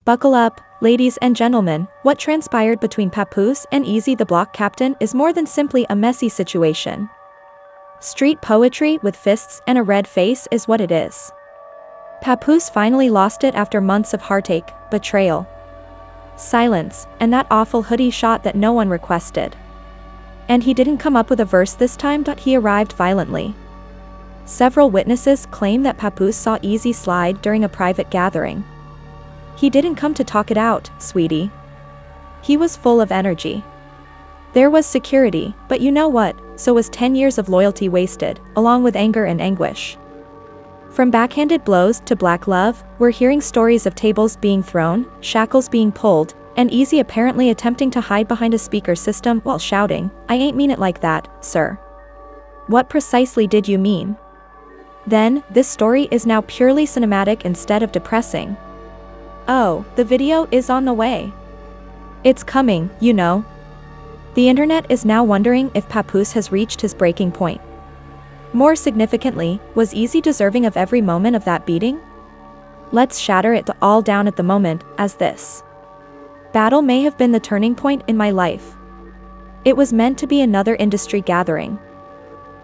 Buckle up, ladies and gentlemen, what transpired between Papoose and Eazy The Block Captain is more than simply a messy situation. Street poetry with fists and a red face is what it is. Papoose finally lost it after months of heartache, betrayal, silence, and that awful hoodie shot that no one requested. And he didn't come up with a verse this time, he arrived violently. Several witnesses claim that Papoose saw Eazy slide during a private gathering. He didn't come to talk it out, sweetie. He was full of energy. There was security, but you know what, so was 10 years of loyalty wasted, along with anger and anguish. From backhanded blows to black love, we're hearing stories of tables being thrown, shackles being pulled, and Eazy apparently attempting to hide behind a speaker system while shouting, "I ain't mean it like that, sir." What precisely did you mean? Then, this story is now purely cinematic instead of depressing. Oh, the video is on the way. It's coming, you know. The internet is now wondering if Papoose has reached his breaking point. More significantly, was Eazy deserving of every moment of that beating? Let's shatter it all down at the moment, as this battle may have been the turning point in my life. It was meant to be another industry gathering.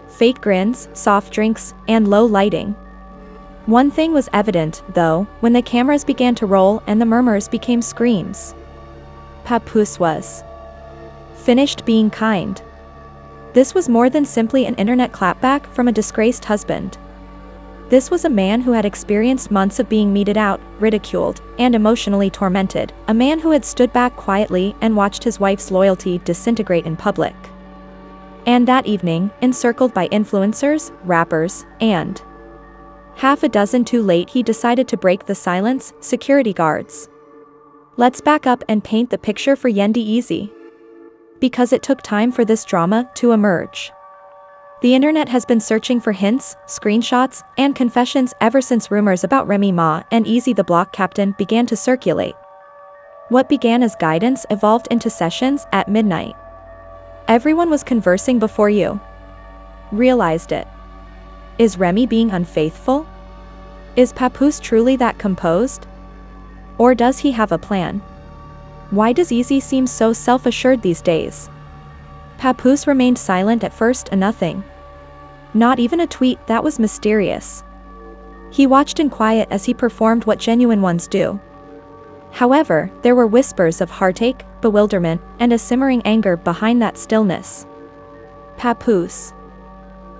Fake grins, soft drinks, and low lighting. One thing was evident, though, when the cameras began to roll and the murmurs became screams. Papoose was finished being kind. This was more than simply an internet clapback from a disgraced husband. This was a man who had experienced months of being meted out, ridiculed, and emotionally tormented, a man who had stood back quietly and watched his wife's loyalty disintegrate in public. And that evening, encircled by influencers, rappers, and half a dozen too late, he decided to break the silence, security guards. Let's back up and paint the picture for Yendi Eazy. Because it took time for this drama to emerge. The internet has been searching for hints, screenshots, and confessions ever since rumors about Remy Ma and Eazy The Block Captain began to circulate. What began as guidance evolved into sessions at midnight. Everyone was conversing before you realized it. Is Remy being unfaithful? Is Papoose truly that composed? Or does he have a plan? Why does Eazy seem so self-assured these days? Papoose remained silent at first, and nothing. Not even a tweet. That was mysterious. He watched in quiet as he performed what genuine ones do. However, there were whispers of heartache, bewilderment, and a simmering anger behind that stillness. Papoose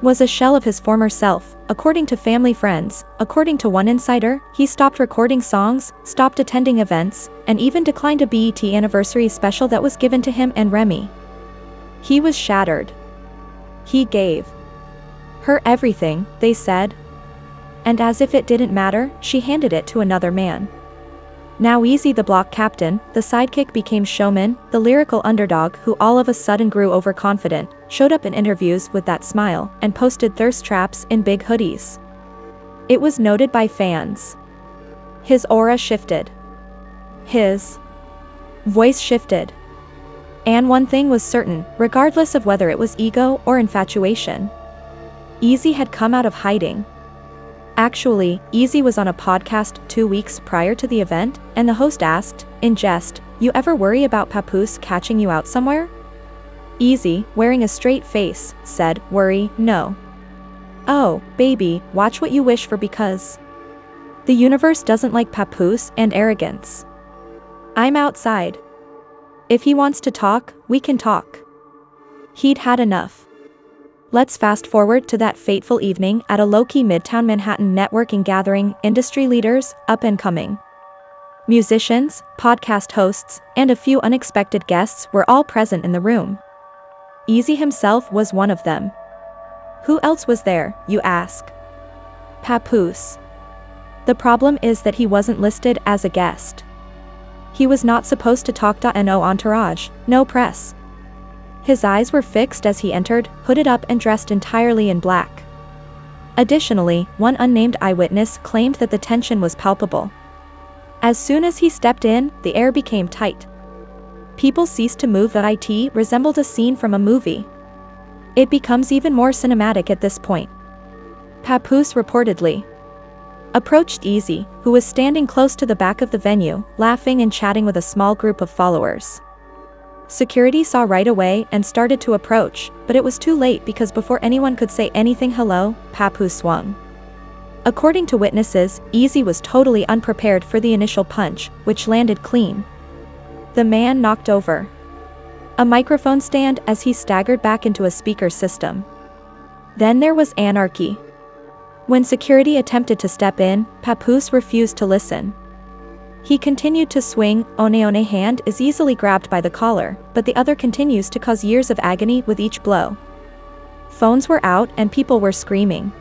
was a shell of his former self, according to family friends. According to one insider, he stopped recording songs, stopped attending events, and even declined a BET anniversary special that was given to him and Remy. He was shattered. He gave her everything, they said. And as if it didn't matter, she handed it to another man. Now Eazy The Block Captain, the sidekick, became showman, the lyrical underdog who all of a sudden grew overconfident, showed up in interviews with that smile, and posted thirst traps in big hoodies. It was noted by fans. His aura shifted. His voice shifted. And one thing was certain, regardless of whether it was ego or infatuation. Eazy had come out of hiding. Actually, Eazy was on a podcast 2 weeks prior to the event, and the host asked, in jest, "You ever worry about Papoose catching you out somewhere?" Eazy, wearing a straight face, said, "Worry, no. Oh, baby, watch what you wish for, because the universe doesn't like Papoose and arrogance. I'm outside. If he wants to talk, we can talk." He'd had enough. Let's fast forward to that fateful evening at a low-key Midtown Manhattan networking gathering. Industry leaders, up-and-coming musicians, podcast hosts, and a few unexpected guests were all present in the room. Eazy himself was one of them. Who else was there, you ask? Papoose. The problem is that he wasn't listed as a guest. He was not supposed to talk. No entourage, no press. His eyes were fixed as he entered, hooded up and dressed entirely in black. Additionally, one unnamed eyewitness claimed that the tension was palpable. As soon as he stepped in, the air became tight. People ceased to move. It resembled a scene from a movie. It becomes even more cinematic at this point. Papoose reportedly approached Eazy, who was standing close to the back of the venue, laughing and chatting with a small group of followers. Security saw right away and started to approach, but it was too late because before anyone could say anything hello, Papoose swung. According to witnesses, Eazy was totally unprepared for the initial punch, which landed clean. The man knocked over a microphone stand as he staggered back into a speaker system. Then there was anarchy. When security attempted to step in, Papoose refused to listen. He continued to swing. One hand is easily grabbed by the collar, but the other continues to cause years of agony with each blow. Phones were out and people were screaming.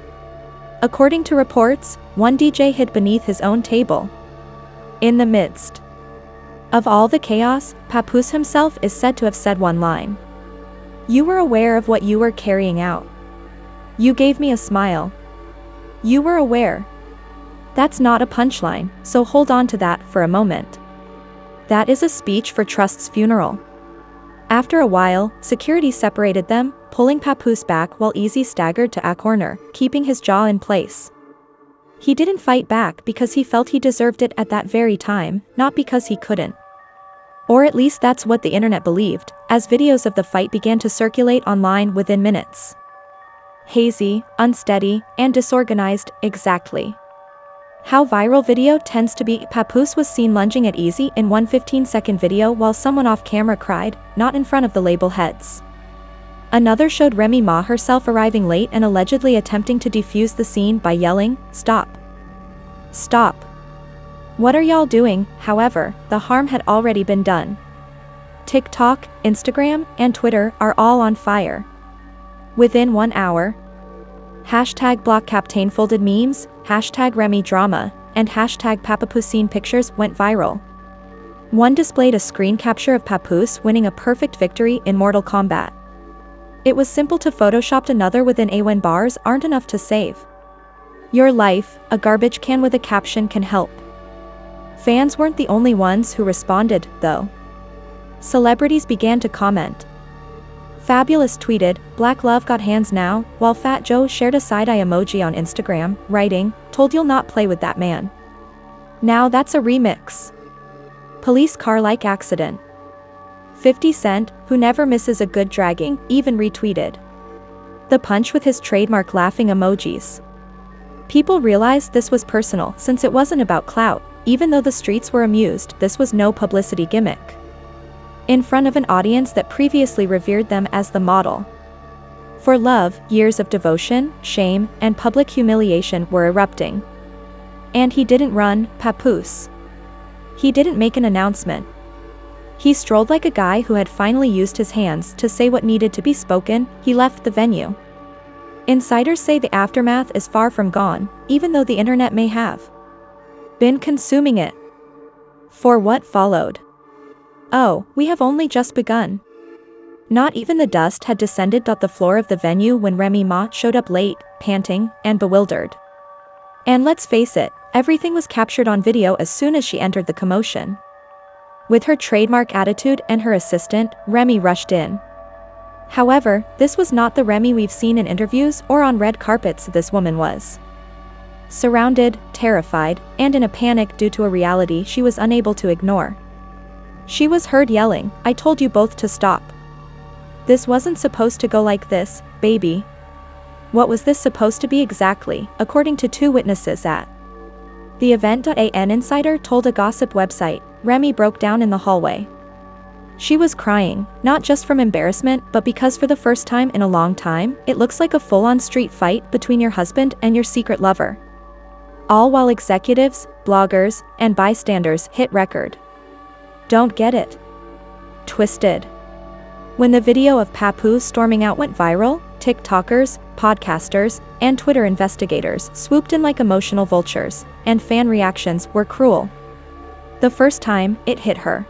According to reports, one DJ hid beneath his own table. In the midst of all the chaos, Papoose himself is said to have said one line. "You were aware of what you were carrying out. You gave me a smile. You were aware." That's not a punchline, so hold on to that for a moment. That is a speech for Trust's funeral. After a while, security separated them, pulling Papoose back while Eazy staggered to a corner, keeping his jaw in place. He didn't fight back because he felt he deserved it at that very time, not because he couldn't. Or at least that's what the internet believed, as videos of the fight began to circulate online within minutes. Hazy, unsteady, and disorganized, exactly how viral video tends to be. Papoose was seen lunging at Eazy in one 15-second video while someone off camera cried, not in front of the label heads. Another showed Remy Ma herself arriving late and allegedly attempting to defuse the scene by yelling, "Stop! Stop! What are y'all doing?" However, the harm had already been done. TikTok, Instagram, and Twitter are all on fire. Within 1 hour, #Block Captain folded memes, #Remy Drama, and #Papoose pictures went viral. One displayed a screen capture of Papoose winning a perfect victory in Mortal Kombat. It was simple to Photoshop another within a when bars aren't enough to save your life, a garbage can with a caption can help. Fans weren't the only ones who responded, though. Celebrities began to comment. Fabulous tweeted, "Black love got hands now," while Fat Joe shared a side-eye emoji on Instagram, writing, "Told you'll not play with that man. Now that's a remix." Police car-like accident. 50 Cent, who never misses a good dragging, even retweeted the punch with his trademark laughing emojis. People realized this was personal since it wasn't about clout. Even though the streets were amused, this was no publicity gimmick. In front of an audience that previously revered them as the model for love, years of devotion, shame, and public humiliation were erupting. And he didn't run, Papoose. He didn't make an announcement. He strolled like a guy who had finally used his hands to say what needed to be spoken. He left the venue. Insiders say the aftermath is far from gone, even though the internet may have been consuming it. For what followed? Oh, we have only just begun. Not even the dust had descended on the floor of the venue when Remy Ma showed up late, panting, and bewildered. And let's face it, everything was captured on video as soon as she entered the commotion. With her trademark attitude and her assistant, Remy rushed in. However, this was not the Remy we've seen in interviews or on red carpets. This woman was surrounded, terrified, and in a panic due to a reality she was unable to ignore. She was heard yelling, "I told you both to stop. This wasn't supposed to go like this, baby." What was this supposed to be exactly, according to two witnesses at the event? An insider told a gossip website, Remy broke down in the hallway. She was crying, not just from embarrassment but because for the first time in a long time, it looks like a full-on street fight between your husband and your secret lover. All while executives, bloggers, and bystanders hit record. Don't get it twisted. When the video of Papoose storming out went viral, TikTokers, podcasters, and Twitter investigators swooped in like emotional vultures, and fan reactions were cruel. The first time, it hit her.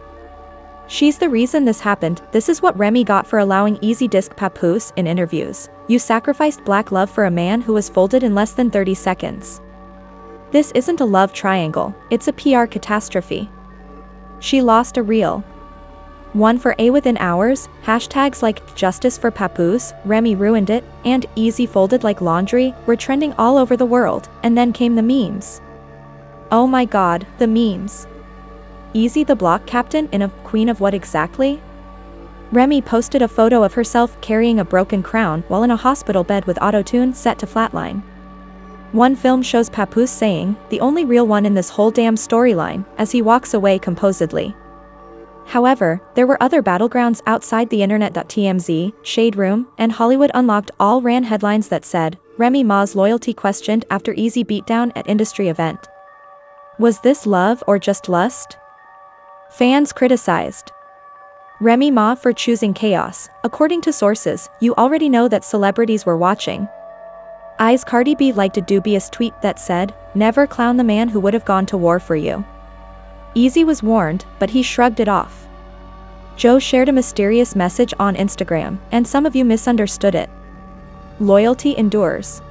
She's the reason this happened. This is what Remy got for allowing Eazy disc Papoose in interviews. You sacrificed black love for a man who was folded in less than 30 seconds. This isn't a love triangle, it's a PR catastrophe. She lost a real one for a within hours. Hashtags like "Justice for Papoose," "Remy ruined it," and "Eazy folded like laundry" were trending all over the world, and then came the memes. Oh my god, the memes. Eazy the Block Captain in a queen of what exactly? Remy posted a photo of herself carrying a broken crown while in a hospital bed with auto-tune set to flatline. One film shows Papoose saying, "The only real one in this whole damn storyline," as he walks away composedly. However, there were other battlegrounds outside the internet. TMZ, Shade Room, and Hollywood Unlocked all ran headlines that said, Remy Ma's loyalty questioned after Eazy beatdown at industry event. Was this love or just lust? Fans criticized Remy Ma for choosing chaos. According to sources, you already know that celebrities were watching. Cardi B liked a dubious tweet that said, "Never clown the man who would have gone to war for you." Eazy was warned, but he shrugged it off. Joe shared a mysterious message on Instagram, and some of you misunderstood it. Loyalty endures.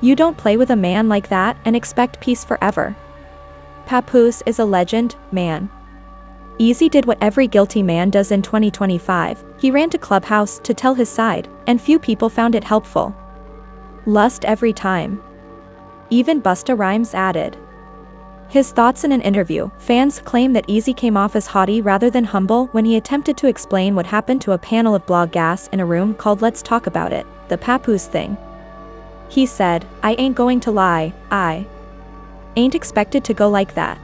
You don't play with a man like that and expect peace forever. Papoose is a legend, man. Eazy did what every guilty man does in 2025, he ran to Clubhouse to tell his side, and few people found it helpful. Lust every time. Even Busta Rhymes added his thoughts in an interview. Fans claim that Eazy came off as haughty rather than humble when he attempted to explain what happened to a panel of blog gas in a room called Let's Talk About It, the Papoose thing. He said, "I ain't going to lie, I ain't expected to go like that.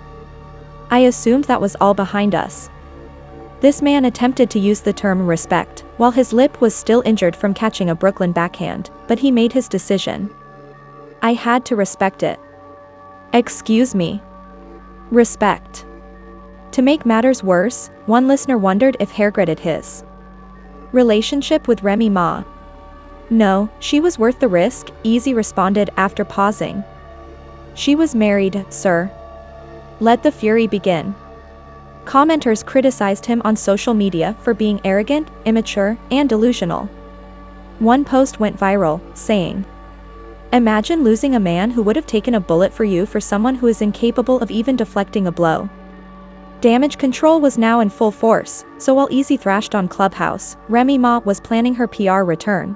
I assumed that was all behind us." This man attempted to use the term respect, while his lip was still injured from catching a Brooklyn backhand, but he made his decision. I had to respect it. Excuse me. Respect. To make matters worse, one listener wondered if he regretted his relationship with Remy Ma. No, she was worth the risk, Eazy responded after pausing. She was married, sir. Let the fury begin. Commenters criticized him on social media for being arrogant, immature, and delusional. One post went viral, saying, "Imagine losing a man who would have taken a bullet for you for someone who is incapable of even deflecting a blow." Damage control was now in full force, so while Eazy thrashed on Clubhouse, Remy Ma was planning her PR return.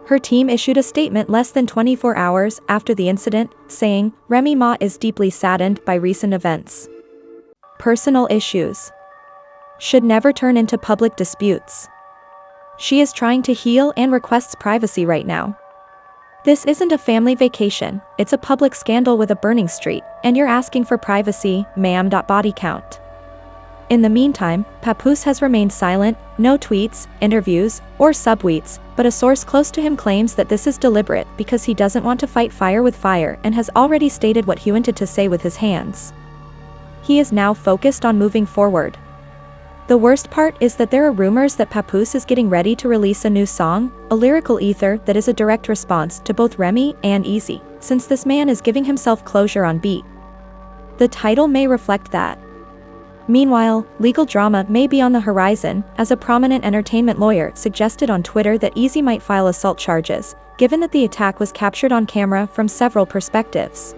Her team issued a statement less than 24 hours after the incident, saying, Remy Ma is deeply saddened by recent events. Personal issues should never turn into public disputes. She is trying to heal and requests privacy right now. This isn't a family vacation, it's a public scandal with a burning street, and you're asking for privacy, ma'am. Body count. In the meantime, Papoose has remained silent, no tweets, interviews, or subtweets, but a source close to him claims that this is deliberate because he doesn't want to fight fire with fire and has already stated what he wanted to say with his hands. He is now focused on moving forward. The worst part is that there are rumors that Papoose is getting ready to release a new song, a lyrical ether that is a direct response to both Remy and Eazy, since this man is giving himself closure on beat. The title may reflect that. Meanwhile, legal drama may be on the horizon, as a prominent entertainment lawyer suggested on Twitter that Eazy might file assault charges, given that the attack was captured on camera from several perspectives.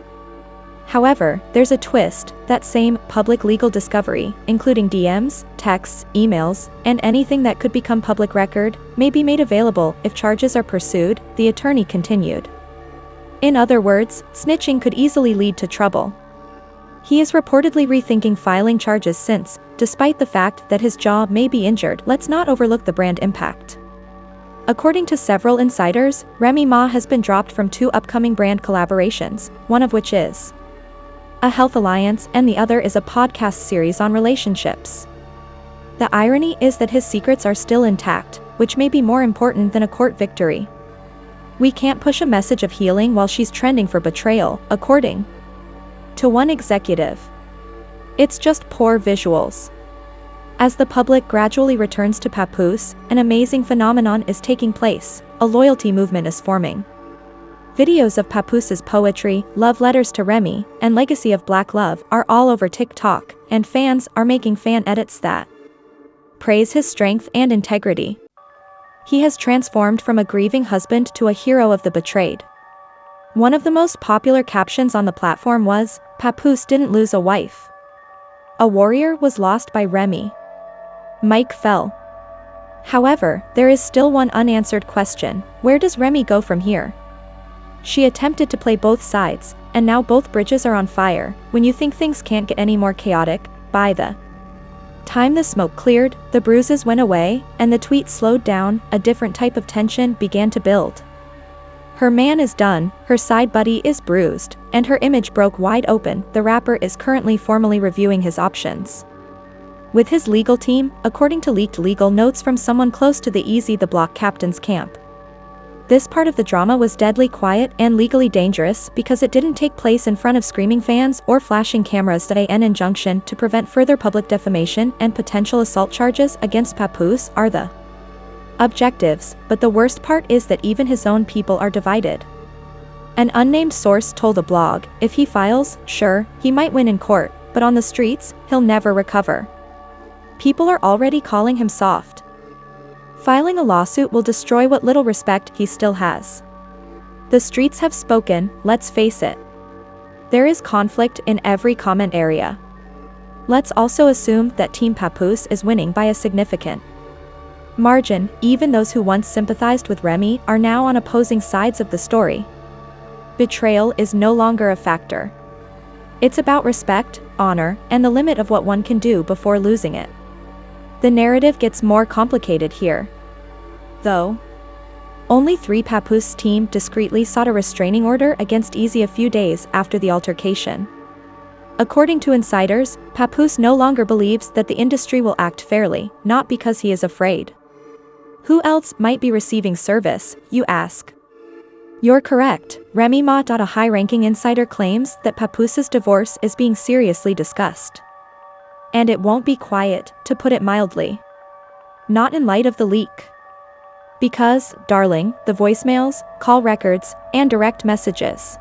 However, there's a twist: that same public legal discovery, including DMs, texts, emails, and anything that could become public record, may be made available if charges are pursued, the attorney continued. In other words, snitching could easily lead to trouble. He is reportedly rethinking filing charges since, despite the fact that his jaw may be injured, let's not overlook the brand impact. According to several insiders, Remy Ma has been dropped from 2 upcoming brand collaborations, one of which is a health alliance and the other is a podcast series on relationships. The irony is that his secrets are still intact, which may be more important than a court victory. We can't push a message of healing while she's trending for betrayal, according to one executive. It's just poor visuals. As the public gradually returns to Papoose, an amazing phenomenon is taking place: a loyalty movement is forming. Videos of Papoose's poetry, love letters to Remy, and legacy of black love are all over TikTok, and fans are making fan edits that praise his strength and integrity. He has transformed from a grieving husband to a hero of the betrayed. One of the most popular captions on the platform was, "Papoose didn't lose a wife. A warrior was lost by Remy." Mike fell. However, there is still one unanswered question: where does Remy go from here? She attempted to play both sides, and now both bridges are on fire. When you think things can't get any more chaotic, by the time the smoke cleared, the bruises went away, and the tweet slowed down, a different type of tension began to build. Her man is done, her side buddy is bruised, and her image broke wide open. The rapper is currently formally reviewing his options with his legal team, according to leaked legal notes from someone close to the Eazy The Block Captain's camp. This part of the drama was deadly quiet and legally dangerous because it didn't take place in front of screaming fans or flashing cameras. An injunction to prevent further public defamation and potential assault charges against Papoose are the objectives, but the worst part is that even his own people are divided. An unnamed source told the blog, if he files, sure, he might win in court, but on the streets, he'll never recover. People are already calling him soft. Filing a lawsuit will destroy what little respect he still has. The streets have spoken, let's face it. There is conflict in every comment area. Let's also assume that Team Papoose is winning by a significant margin. Even those who once sympathized with Remy are now on opposing sides of the story. Betrayal is no longer a factor. It's about respect, honor, and the limit of what one can do before losing it. The narrative gets more complicated here, though. Only 3 Papoose team discreetly sought a restraining order against Eazy a few days after the altercation. According to insiders, Papoose no longer believes that the industry will act fairly, not because he is afraid. Who else might be receiving service, you ask? You're correct. Remy Ma. A high-ranking insider claims that Papoose's divorce is being seriously discussed. And it won't be quiet, to put it mildly. Not in light of the leak. Because, darling, the voicemails, call records, and direct messages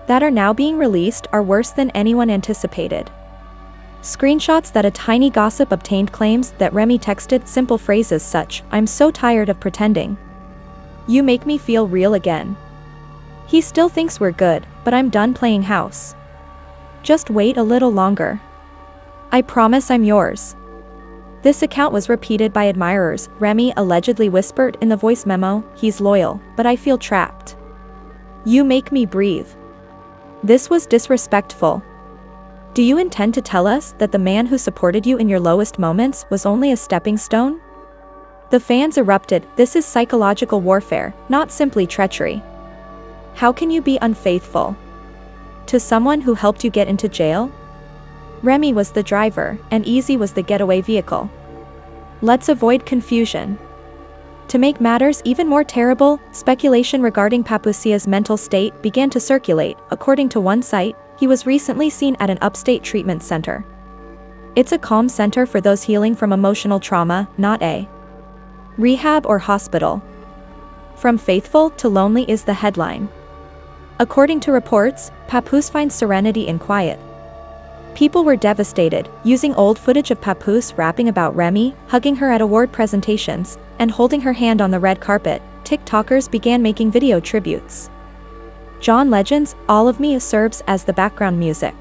that are now being released are worse than anyone anticipated. Screenshots that a tiny gossip obtained claims that Remy texted simple phrases such, "I'm so tired of pretending. You make me feel real again. He still thinks we're good, but I'm done playing house. Just wait a little longer. I promise I'm yours." This account was repeated by admirers. Remy allegedly whispered in the voice memo, "He's loyal, but I feel trapped. You make me breathe." This was disrespectful. Do you intend to tell us that the man who supported you in your lowest moments was only a stepping stone? The fans erupted. This is psychological warfare, not simply treachery. How can you be unfaithful to someone who helped you get into jail? Remy was the driver, and Eazy was the getaway vehicle. Let's avoid confusion. To make matters even more terrible, speculation regarding Papoose's mental state began to circulate. According to one site, he was recently seen at an upstate treatment center. It's a calm center for those healing from emotional trauma, not a rehab or hospital. From faithful to lonely is the headline. According to reports, Papoose finds serenity in quiet. People were devastated, using old footage of Papoose rapping about Remy, hugging her at award presentations, and holding her hand on the red carpet. TikTokers began making video tributes. John Legend's "All of Me" serves as the background music.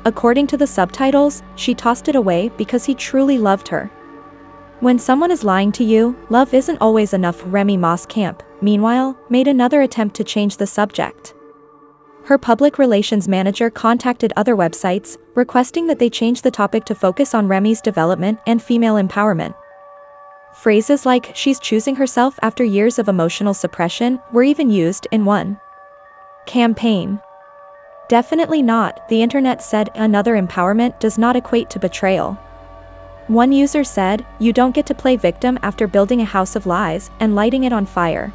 According to the subtitles, she tossed it away because he truly loved her. When someone is lying to you, love isn't always enough. Remy Ma's camp, meanwhile, made another attempt to change the subject. Her public relations manager contacted other websites, requesting that they change the topic to focus on Remy's development and female empowerment. Phrases like, "she's choosing herself after years of emotional suppression," were even used in one campaign. Definitely not, the internet said. Another empowerment does not equate to betrayal. One user said, "You don't get to play victim after building a house of lies and lighting it on fire.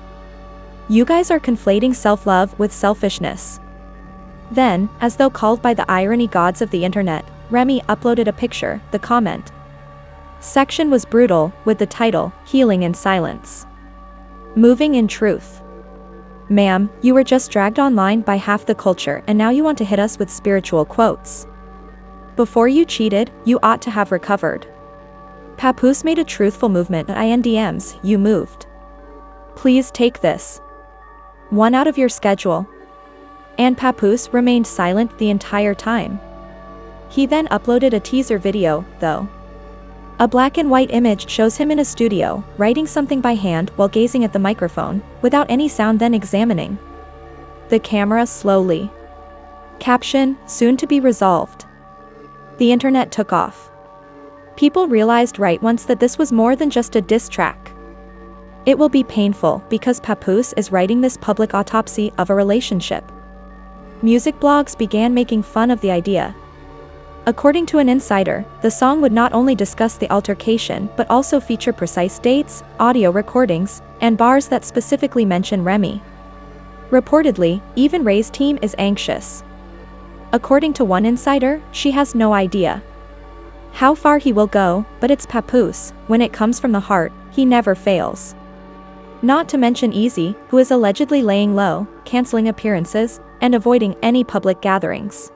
You guys are conflating self-love with selfishness." Then, as though called by the irony gods of the internet, Remy uploaded a picture. The comment section was brutal, with the title, "Healing in Silence. Moving in Truth." Ma'am, you were just dragged online by half the culture and now you want to hit us with spiritual quotes. Before you cheated, you ought to have recovered. Papoose made a truthful movement. INDMs, you moved. Please take this one out of your schedule. And Papoose remained silent the entire time. He then uploaded a teaser video, though. A black and white image shows him in a studio, writing something by hand while gazing at the microphone, without any sound, then examining the camera slowly. Caption, soon to be resolved. The internet took off. People realized right once that this was more than just a diss track. It will be painful because Papoose is writing this public autopsy of a relationship. Music blogs began making fun of the idea. According to an insider, the song would not only discuss the altercation but also feature precise dates, audio recordings, and bars that specifically mention Remy. Reportedly, even Ray's team is anxious. According to one insider, she has no idea how far he will go, but it's Papoose. When it comes from the heart, he never fails. Not to mention Eazy, who is allegedly laying low, canceling appearances, and avoiding any public gatherings.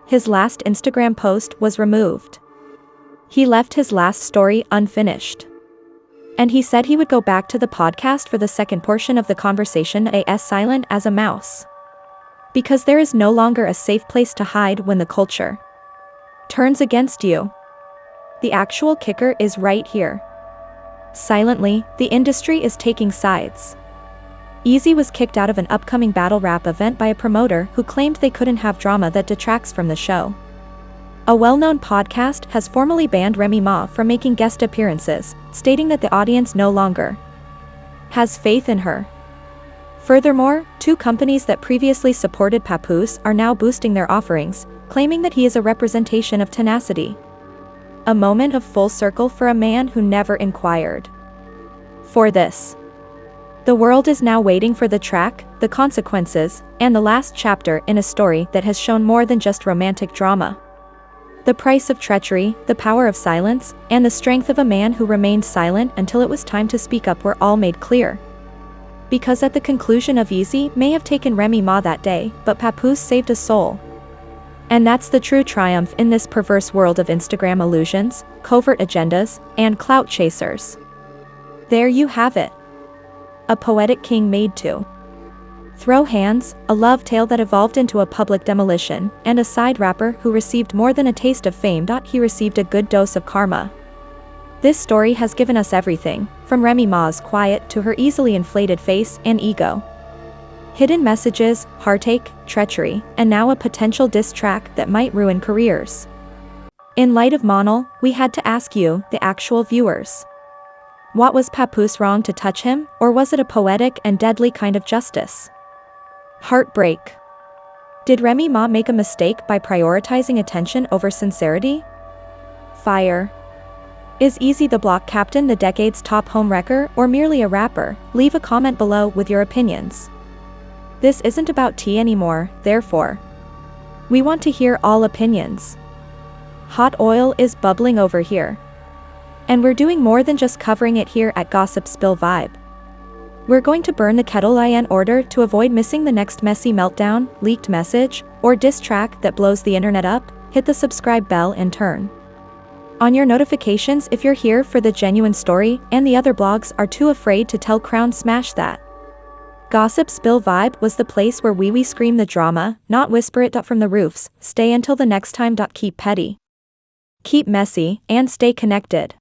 His last Instagram post was removed. He left his last story unfinished. And he said he would go back to the podcast for the second portion of the conversation, as silent as a mouse. Because there is no longer a safe place to hide when the culture turns against you. The actual kicker is right here. Silently, the industry is taking sides. Eazy was kicked out of an upcoming battle rap event by a promoter who claimed they couldn't have drama that detracts from the show. A well-known podcast has formally banned Remy Ma from making guest appearances, stating that the audience no longer has faith in her. Furthermore, two companies that previously supported Papoose are now boosting their offerings, claiming that he is a representation of tenacity. A moment of full circle for a man who never inquired for this. The world is now waiting for the track, the consequences, and the last chapter in a story that has shown more than just romantic drama. The price of treachery, the power of silence, and the strength of a man who remained silent until it was time to speak up were all made clear. Because at the conclusion of Eazy may have taken Remy Ma that day, but Papoose saved a soul. And that's the true triumph in this perverse world of Instagram illusions, covert agendas, and clout chasers. There you have it. A poetic king made to throw hands, a love tale that evolved into a public demolition, and a side rapper who received more than a taste of fame. He received a good dose of karma. This story has given us everything, from Remy Ma's quiet to her easily inflated face and ego. Hidden messages, heartache, treachery, and now a potential diss track that might ruin careers. In light of Monel, we had to ask you, the actual viewers. What was Papoose wrong to touch him, or was it a poetic and deadly kind of justice? Heartbreak. Did Remy Ma make a mistake by prioritizing attention over sincerity? Fire. Is Eazy the Block Captain the decade's top home wrecker or merely a rapper? Leave a comment below with your opinions. This isn't about tea anymore, therefore. We want to hear all opinions. Hot oil is bubbling over here. And we're doing more than just covering it here at Gossip Spill Vibe. We're going to burn the kettle in order to avoid missing the next messy meltdown, leaked message, or diss track that blows the internet up. Hit the subscribe bell and turn on your notifications if you're here for the genuine story and the other blogs are too afraid to tell Crown Smash that. Gossip Spill Vibe was the place where we scream the drama, not whisper it from the roofs. Stay until the next time. Keep petty, keep messy, and stay connected.